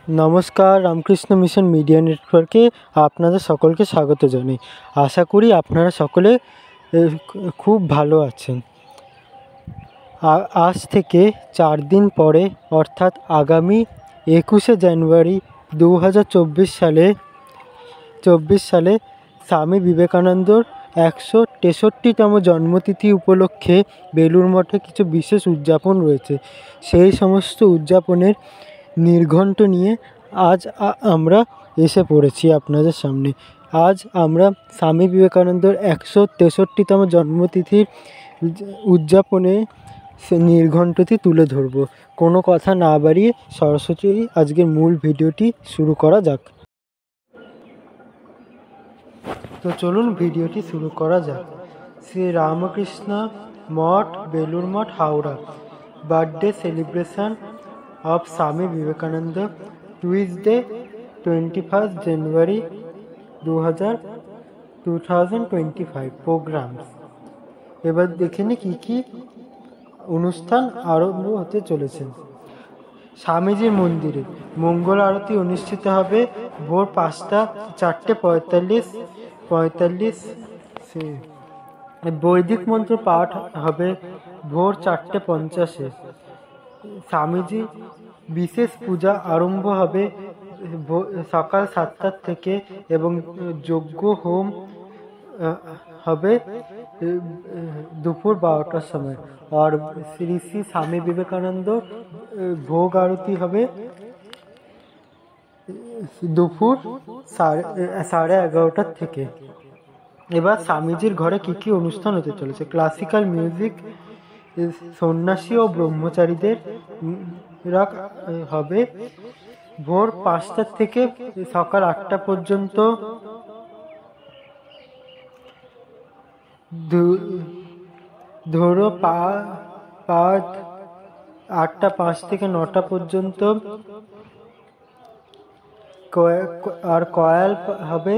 নমস্কার, Ramakrishna mission media নেটওয়ার্কে আপনাদের সকলকে স্বাগত জানাই। আশা করি আপনারা সকলে খুব ভালো আছেন। আজ থেকে 4 দিন পরে অর্থাৎ আগামী 21শে জানুয়ারি 2024 সালে স্বামী বিবেকানন্দর 163তম জন্মতিথি উপলক্ষে বেলুড় মঠে কিছু বিশেষ উদযাপন রয়েছে। সেই সমস্ত উদযাপনের নির্ঘণ্ট নিয়ে আজ আমরা এসে পড়েছি আপনাদের সামনে। আজ আমরা স্বামী বিবেকানন্দর 163তম জন্মতিথির উদযাপনে নির্ঘণ্টটি তুলে ধরব। কোনো কথা না বাড়িয়ে সরাসরি আজকের মূল ভিডিওটি শুরু করা যাক। তো চলুন ভিডিওটি শুরু করা যাক। Shri Ramakrishna Math, Belur Math, Howrah. Birthday celebration of Swami Vivekananda, Tuesday 21st January 2025 programs। এবার দেখে নি কি অনুষ্ঠান আরম্ভ হতে চলেছে। স্বামীজির মন্দিরে মঙ্গল আরতি অনুষ্ঠিত হবে ভোর 5টা 4:45। বৈদিক মন্ত্র পাঠ হবে ভোর 4:50। স্বামীজি বিশেষ পূজা আরম্ভ হবে সকাল 7টা থেকে এবং যজ্ঞ হোম হবে দুপুর 12টার সময়। আর শ্রী শ্রী স্বামী বিবেকানন্দ ভোগ আরতি হবে দুপুর 11:30 থেকে। এবার স্বামীজির ঘরে কি অনুষ্ঠান হতে চলেছে। ক্লাসিক্যাল মিউজিক, সন্ন্যাসী ও ব্রহ্মচারীদের হবে ভোর 5টা থেকে সকাল 8টা পর্যন্ত। ধরো 8:05 থেকে 9টা পর্যন্ত। আর কয়াল হবে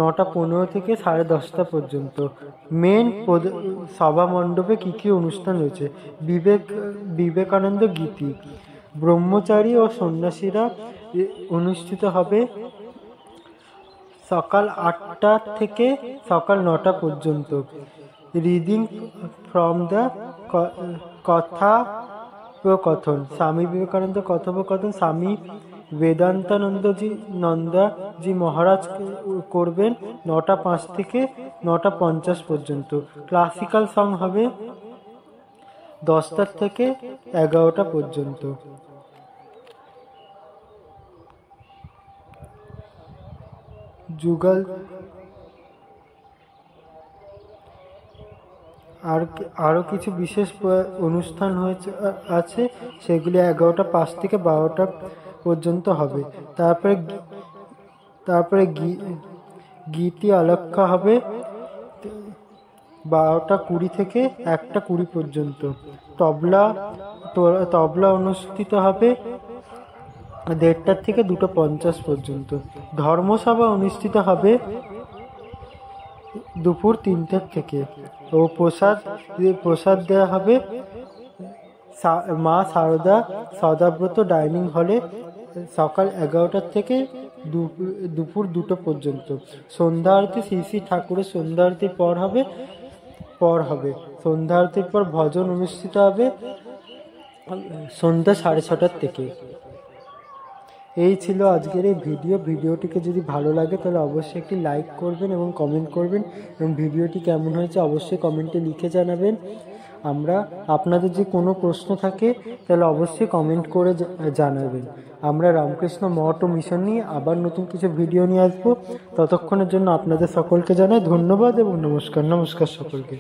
9:15 থেকে 10:30 পর্যন্ত। মেন সভা মণ্ডপে কি অনুষ্ঠান রয়েছে। বিবেকানন্দ গীতি, ব্রহ্মচারী ও সন্ন্যাসীরা অনুষ্ঠিত হবে সকাল 8টা থেকে সকাল 9টা পর্যন্ত। রিডিং ফ্রম দ্য কথোপকথন, স্বামী বিবেকানন্দ কথোপকথন স্বামী নন্দাজি মহারাজ করবেন 9:05 থেকে 9:50 পর্যন্ত। ক্লাসিক্যাল সং হবে 10টা থেকে 11টা পর্যন্ত। যুগল আরো কিছু বিশেষ অনুষ্ঠান আছে, সেগুলি 11:05 থেকে 12টা পর্যন্ত হবে। তারপরে গীতি আলাখ্যা হবে 12:20 থেকে 1:20 পর্যন্ত। তবলা অনুষ্ঠিত হবে 1:30 থেকে 2:50 পর্যন্ত। ধর্মসভা অনুষ্ঠিত হবে দুপুর 3টা থেকে ও প্রসাদ দেওয়া হবে মা শারদা সদাব্রত ডাইনিং হলে সকাল 11টা থেকে দুপুর 2টো পর্যন্ত। সন্ধ্যা আরতি শ্রী শ্রী ঠাকুরের সন্ধ্যা আরতির পর হবে। সন্ধ্যা আরতির পর ভজন অনুষ্ঠিত হবে সন্ধ্যা 6:30 থেকে। এই ছিল আজকের এই ভিডিওটিকে যদি ভালো লাগে তাহলে অবশ্যই একটি লাইক করবেন এবং কমেন্ট করবেন, এবং ভিডিওটি কেমন হয়েছে অবশ্যই কমেন্টে লিখে জানাবেন। আপনাদের যে কোনো প্রশ্ন থাকে তাহলে অবশ্যই কমেন্ট করে জানাবেন। আমরা রামকৃষ্ণ মঠ ও মিশন নিয়ে আবার নতুন কিছু ভিডিও নিয়ে আসবো। ততক্ষণের জন্য আপনাদের সকলকে জানাই ধন্যবাদ এবং নমস্কার সকলকে।